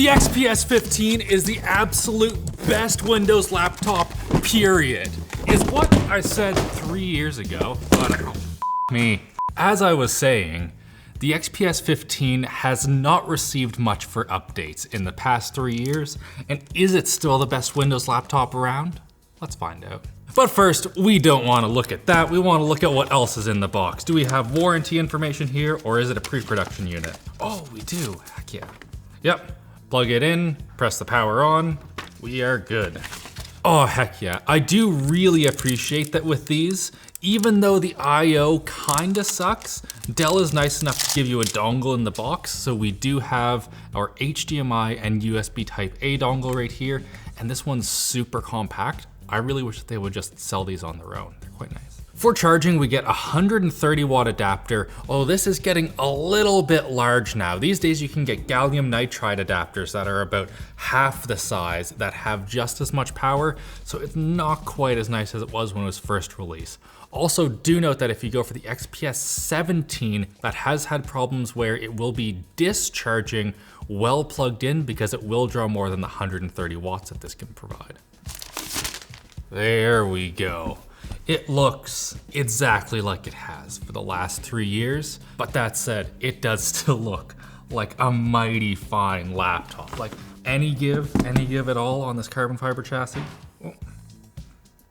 The XPS 15 is the absolute best Windows laptop, period. Is what I said 3 years ago, but me. As I was saying, the XPS 15 has not received much for updates in the past 3 years, and is it still the best Windows laptop around? Let's find out. But first, we don't want to look at that. We want to look at what else is in the box. Do we have warranty information here, or is it a pre-production unit? Oh, we do. Heck yeah. Yep. Plug it in, press the power on. We are good. Oh, heck yeah. I do really appreciate that with these, even though the I/O kinda sucks, Dell is nice enough to give you a dongle in the box. So we do have our HDMI and USB Type-A dongle right here. And this one's super compact. I really wish that they would just sell these on their own. They're quite nice. For charging, we get a 130 watt adapter. Oh, this is getting a little bit large now. These days you can get gallium nitride adapters that are about half the size that have just as much power. So it's not quite as nice as it was when it was first released. Also, do note that if you go for the XPS 17, that has had problems where it will be discharging well plugged in because it will draw more than the 130 watts that this can provide. There we go. It looks exactly like it has for the last 3 years, but that said, it does still look like a mighty fine laptop. Like any give at all on this carbon fiber chassis?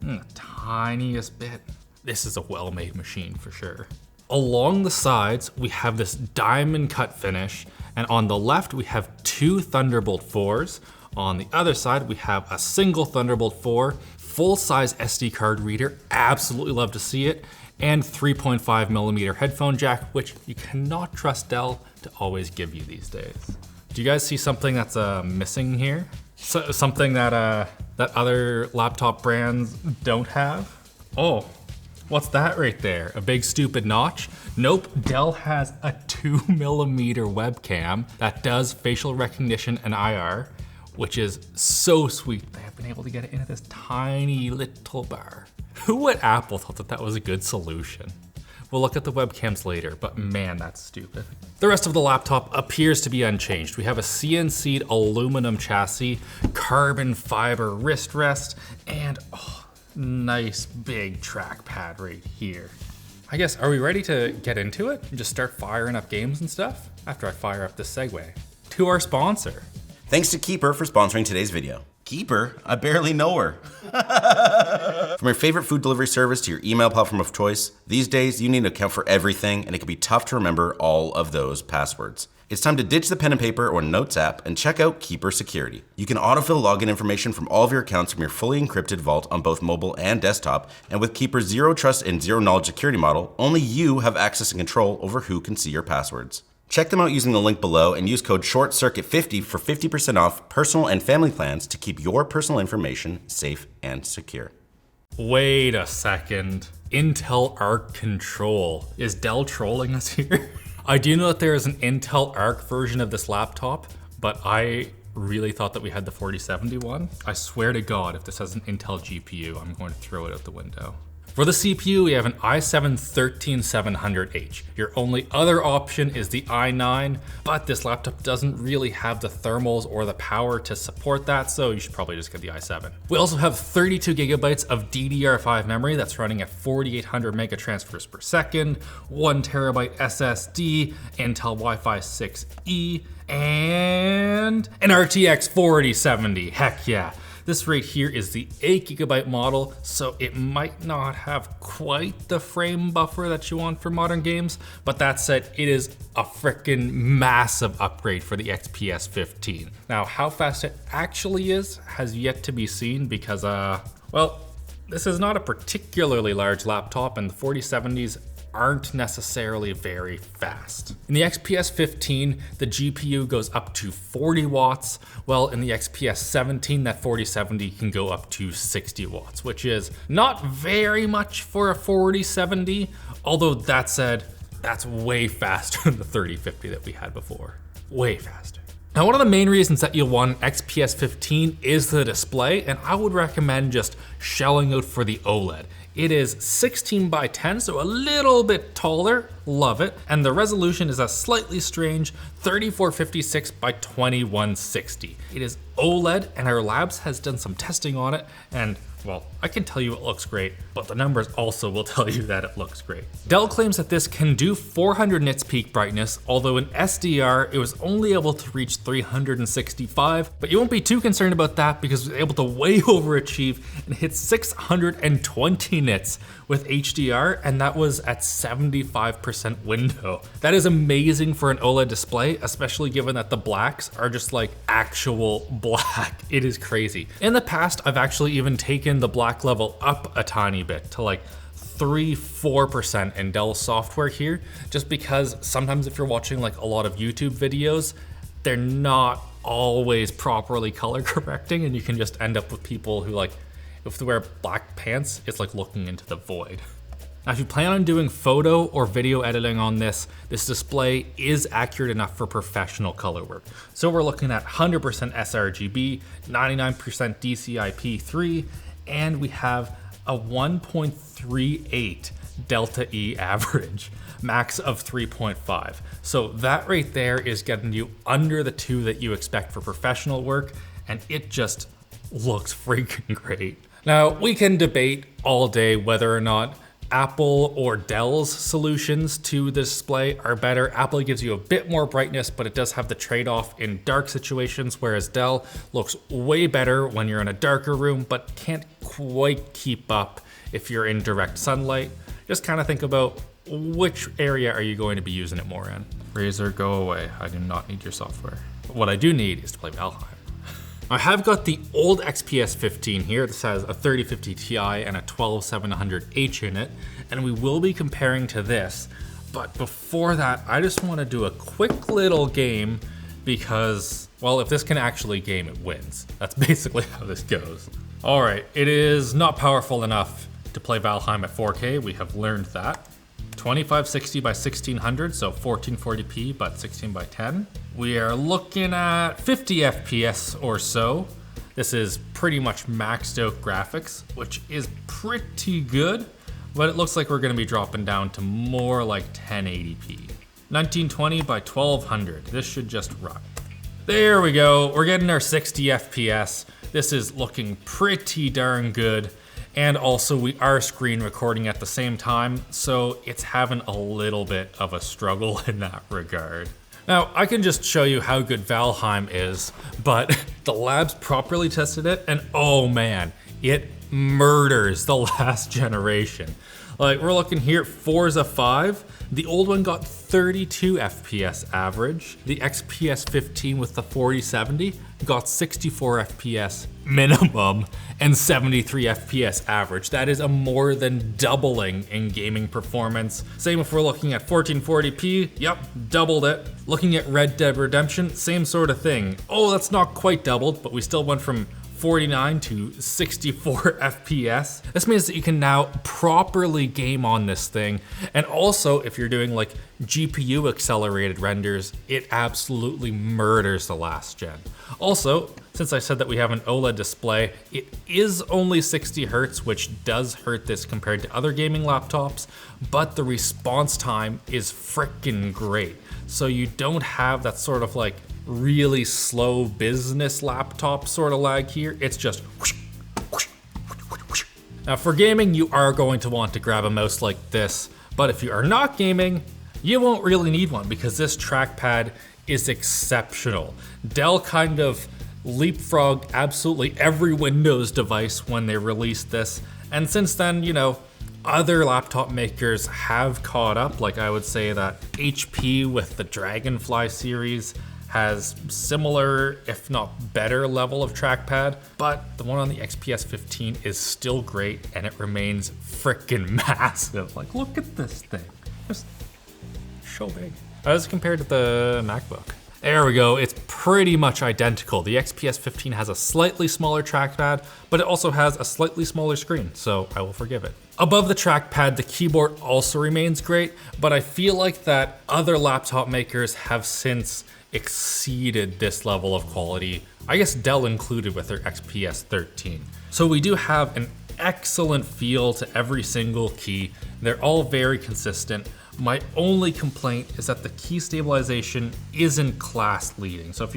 The tiniest bit. This is a well-made machine for sure. Along the sides, we have this diamond cut finish, and on the left, we have 2 Thunderbolt 4s. On the other side, we have a single Thunderbolt 4, full-size SD card reader, absolutely love to see it, and 3.5mm headphone jack, which you cannot trust Dell to always give you these days. Do you guys see something that's missing here? Something that other laptop brands don't have? Oh, what's that right there? A big stupid notch? Nope, Dell has a 2mm webcam that does facial recognition and IR, which is so sweet. They have been able to get it into this tiny little bar. Who at Apple thought that that was a good solution? We'll look at the webcams later, but man, that's stupid. The rest of the laptop appears to be unchanged. We have a CNC'd aluminum chassis, carbon fiber wrist rest, and nice big trackpad right here. I guess, are we ready to get into it and just start firing up games and stuff? After I fire up this segue to our sponsor. Thanks to Keeper for sponsoring today's video. Keeper? I barely know her. From your favorite food delivery service to your email platform of choice, these days you need to account for everything, and it can be tough to remember all of those passwords. It's time to ditch the pen and paper or notes app and check out Keeper Security. You can autofill login information from all of your accounts from your fully encrypted vault on both mobile and desktop, and with Keeper's zero trust and zero knowledge security model, only you have access and control over who can see your passwords. Check them out using the link below and use code ShortCircuit50 for 50% off personal and family plans to keep your personal information safe and secure. Wait a second. Intel Arc Control. Is Dell trolling us here? I do know that there is an Intel Arc version of this laptop, but I really thought that we had the 4070 one. I swear to God, if this has an Intel GPU, I'm going to throw it out the window. For the CPU, we have an i7-13700H. Your only other option is the i9, but this laptop doesn't really have the thermals or the power to support that, so you should probably just get the i7. We also have 32 gigabytes of DDR5 memory that's running at 4800 mega transfers per second, 1 terabyte SSD, Intel Wi-Fi 6E, and an RTX 4070, heck yeah. This right here is the 8GB model, so it might not have quite the frame buffer that you want for modern games, but that said, it is a freaking massive upgrade for the XPS 15. Now, how fast it actually is has yet to be seen because, well, this is not a particularly large laptop and the 4070s aren't necessarily very fast. In the XPS 15, the GPU goes up to 40 watts, while in the XPS 17, that 4070 can go up to 60 watts, which is not very much for a 4070, although that said, that's way faster than the 3050 that we had before. Way faster. Now, one of the main reasons that you'll want an XPS 15 is the display, and I would recommend just shelling out for the OLED. It is 16 by 10, so a little bit taller, love it. And the resolution is a slightly strange 3456 by 2160. It is OLED, and our labs has done some testing on it, and well, I can tell you it looks great, but the numbers also will tell you that it looks great. Dell claims that this can do 400 nits peak brightness, although in SDR, it was only able to reach 365, but you won't be too concerned about that because it was able to way overachieve and hit 620 nits with HDR, and that was at 75% window. That is amazing for an OLED display, especially given that the blacks are just like actual black. It is crazy. In the past, I've actually even taken the black level up a tiny bit to like 3-4% in Dell software here, just because sometimes if you're watching like a lot of YouTube videos, they're not always properly color correcting, and you can just end up with people who like, if they wear black pants, it's like looking into the void. Now, if you plan on doing photo or video editing on this display is accurate enough for professional color work. So we're looking at 100% sRGB, 99% DCI-P3, and we have a 1.38 delta E average, max of 3.5. So that right there is getting you under the 2 that you expect for professional work, and it just looks freaking great. Now, we can debate all day whether or not Apple or Dell's solutions to the display are better. Apple gives you a bit more brightness, but it does have the trade-off in dark situations, whereas Dell looks way better when you're in a darker room, but can't quite keep up if you're in direct sunlight. Just kind of think about which area are you going to be using it more in. Razer, go away. I do not need your software. What I do need is to play Valheim. I have got the old XPS 15 here. This has a 3050 Ti and a 12700H in it, and we will be comparing to this. But before that, I just want to do a quick little game because, well, if this can actually game, it wins. That's basically how this goes. All right, it is not powerful enough to play Valheim at 4K. We have learned that. 2560 by 1600, so 1440p, but 16 by 10. We are looking at 50 FPS or so. This is pretty much maxed out graphics, which is pretty good, but it looks like we're gonna be dropping down to more like 1080p. 1920 by 1200, this should just run. There we go, we're getting our 60 FPS. This is looking pretty darn good. And also we are screen recording at the same time, so it's having a little bit of a struggle in that regard. Now, I can just show you how good Valheim is, but the labs properly tested it, and oh man, it murders the last generation. Like, we're looking here at Forza 5. The old one got 32 FPS average. The XPS 15 with the 4070 got 64 FPS minimum and 73 FPS average. That is a more than doubling in gaming performance. Same if we're looking at 1440p, yep, doubled it. Looking at Red Dead Redemption, same sort of thing. Oh, that's not quite doubled, but we still went from 49 to 64 FPS. This means that you can now properly game on this thing. And also, if you're doing like GPU accelerated renders, it absolutely murders the last gen. Also, since I said that we have an OLED display, it is only 60 Hertz, which does hurt this compared to other gaming laptops, but the response time is freaking great. So you don't have that sort of like really slow business laptop sort of lag here. It's just whoosh, whoosh, whoosh, whoosh. Now for gaming, you are going to want to grab a mouse like this, but if you are not gaming, you won't really need one because this trackpad is exceptional. Dell kind of leapfrogged absolutely every Windows device when they released this, and since then, you know, other laptop makers have caught up. Like I would say that HP with the Dragonfly series has similar, if not better level of trackpad, but the one on the XPS 15 is still great and it remains freaking massive. Like, look at this thing, just so big. As compared to the MacBook. There we go, it's pretty much identical. The XPS 15 has a slightly smaller trackpad, but it also has a slightly smaller screen, so I will forgive it. Above the trackpad, the keyboard also remains great, but I feel like that other laptop makers have since exceeded this level of quality, I guess Dell included with their XPS 13. So we do have an excellent feel to every single key. They're all very consistent, My only complaint is that the key stabilization isn't class leading. So if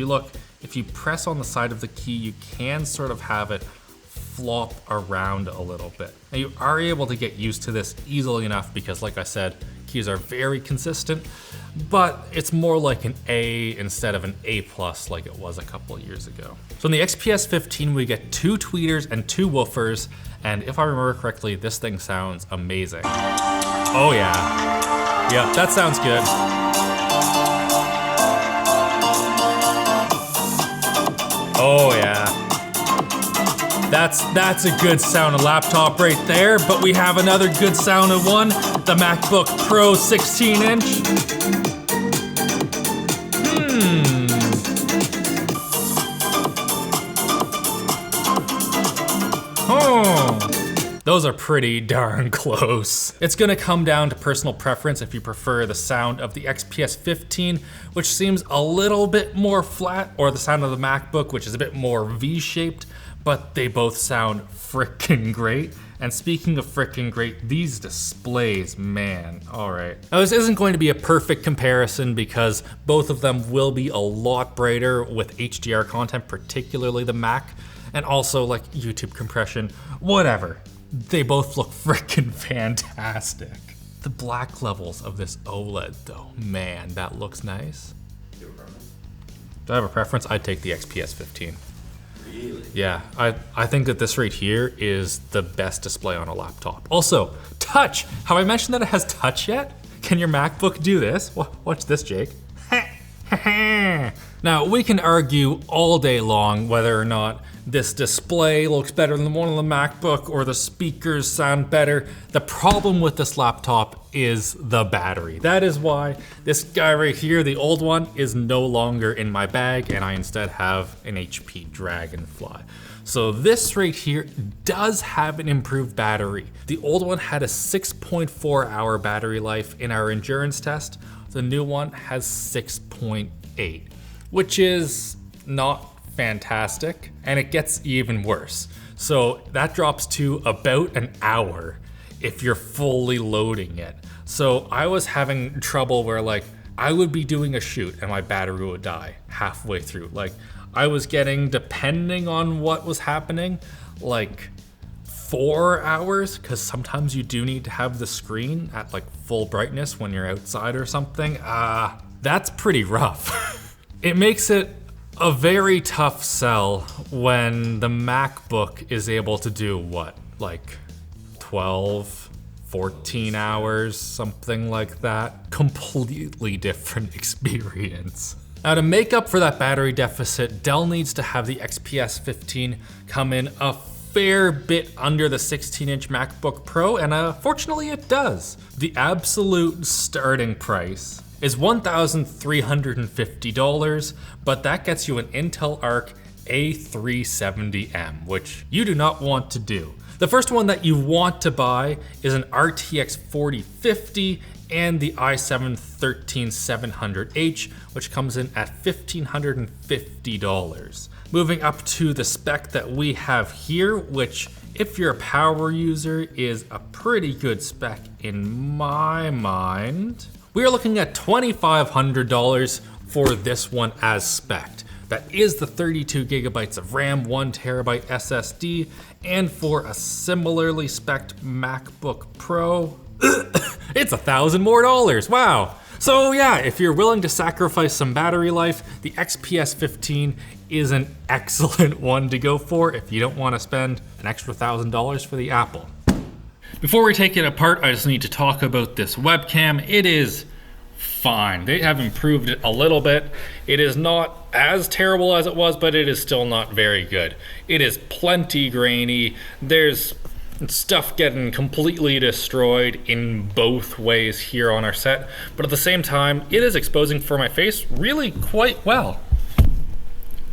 you press on the side of the key, you can sort of have it flop around a little bit. Now you are able to get used to this easily enough because, like I said, keys are very consistent, but it's more like an A instead of an A+ like it was a couple of years ago. So in the XPS 15, we get 2 tweeters and 2 woofers, and if I remember correctly, this thing sounds amazing. Oh yeah. Yeah, that sounds good. Oh yeah. That's a good sound of laptop right there, but we have another good sound of one, the MacBook Pro 16-inch. Those are pretty darn close. It's gonna come down to personal preference if you prefer the sound of the XPS 15, which seems a little bit more flat, or the sound of the MacBook, which is a bit more V-shaped, but they both sound frickin' great. And speaking of frickin' great, these displays, man, all right. Now this isn't going to be a perfect comparison because both of them will be a lot brighter with HDR content, particularly the Mac, and also like YouTube compression, whatever. They both look frickin' fantastic. The black levels of this OLED though, man, that looks nice. Do you have a preference? Do I have a preference? I'd take the XPS 15. Really? Yeah, I think that this right here is the best display on a laptop. Also, touch. Have I mentioned that it has touch yet? Can your MacBook do this? Watch this, Jake. Now, we can argue all day long whether or not this display looks better than the one on the MacBook or the speakers sound better. The problem with this laptop is the battery. That is why this guy right here, the old one, is no longer in my bag and I instead have an HP Dragonfly. So this right here does have an improved battery. The old one had a 6.4 hour battery life in our endurance test. The new one has 6.8, which is not fantastic, and it gets even worse. So that drops to about an hour if you're fully loading it. So I was having trouble where like I would be doing a shoot and my battery would die halfway through. Like I was getting, depending on what was happening, like 4 hours, because sometimes you do need to have the screen at like full brightness when you're outside or something. That's pretty rough. It makes it a very tough sell when the MacBook is able to do what, like 12, 14 hours, something like that. Completely different experience. Now to make up for that battery deficit, Dell needs to have the XPS 15 come in a fair bit under the 16-inch MacBook Pro, and fortunately it does. The absolute starting price is $1,350, but that gets you an Intel Arc A370M, which you do not want to do. The first one that you want to buy is an RTX 4050 and the i7-13700H, which comes in at $1,550. Moving up to the spec that we have here, which if you're a power user is a pretty good spec in my mind. We are looking at $2,500 for this one as spec'd. That is the 32 gigabytes of RAM, 1 terabyte SSD, and for a similarly spec'd MacBook Pro, it's $1,000 more. Wow. So yeah, if you're willing to sacrifice some battery life, the XPS 15 is an excellent one to go for if you don't want to spend an extra $1,000 for the Apple. Before we take it apart, I just need to talk about this webcam. It is fine. They have improved it a little bit. It is not as terrible as it was, but it is still not very good. It is plenty grainy. There's stuff getting completely destroyed in both ways here on our set, but at the same time, it is exposing for my face really quite well.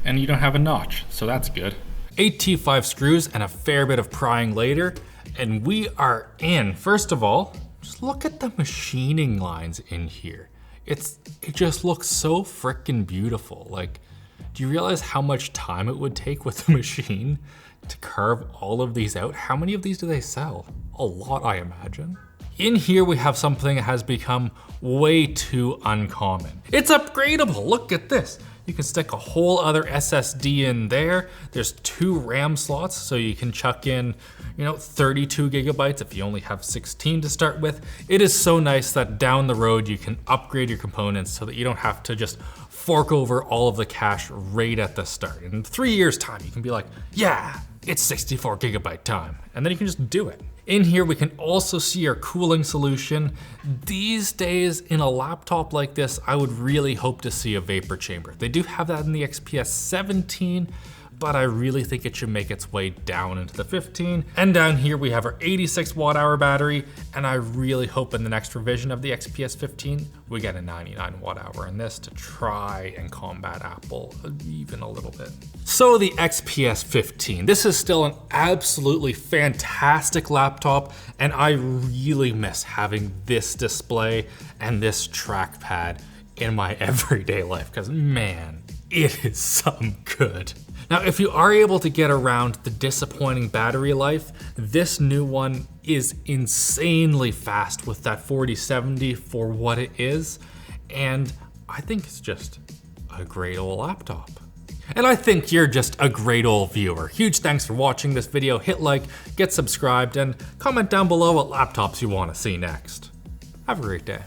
And you don't have a notch, so that's good. 8 T5 screws and a fair bit of prying later, and we are in. First of all, just look at the machining lines in here. It just looks so frickin' beautiful. Like, do you realize how much time it would take with the machine to carve all of these out? How many of these do they sell? A lot, I imagine. In here we have something that has become way too uncommon. It's upgradable, look at this. You can stick a whole other SSD in there. There's 2 RAM slots, so you can chuck in, 32 gigabytes if you only have 16 to start with. It is so nice that down the road you can upgrade your components so that you don't have to just fork over all of the cache right at the start. In 3 years' time, you can be like, yeah, it's 64 gigabyte time. And then you can just do it. In here, we can also see our cooling solution. These days, in a laptop like this, I would really hope to see a vapor chamber. They do have that in the XPS 17, but I really think it should make its way down into the 15. And down here, we have our 86 watt hour battery, and I really hope in the next revision of the XPS 15, we get a 99 watt hour in this to try and combat Apple even a little bit. So the XPS 15, this is still an absolutely fantastic laptop, and I really miss having this display and this trackpad in my everyday life, because man, it is something good. Now, if you are able to get around the disappointing battery life, this new one is insanely fast with that 4070 for what it is, and I think it's just a great old laptop. And I think you're just a great old viewer. Huge thanks for watching this video. Hit like, get subscribed, and comment down below what laptops you want to see next. Have a great day.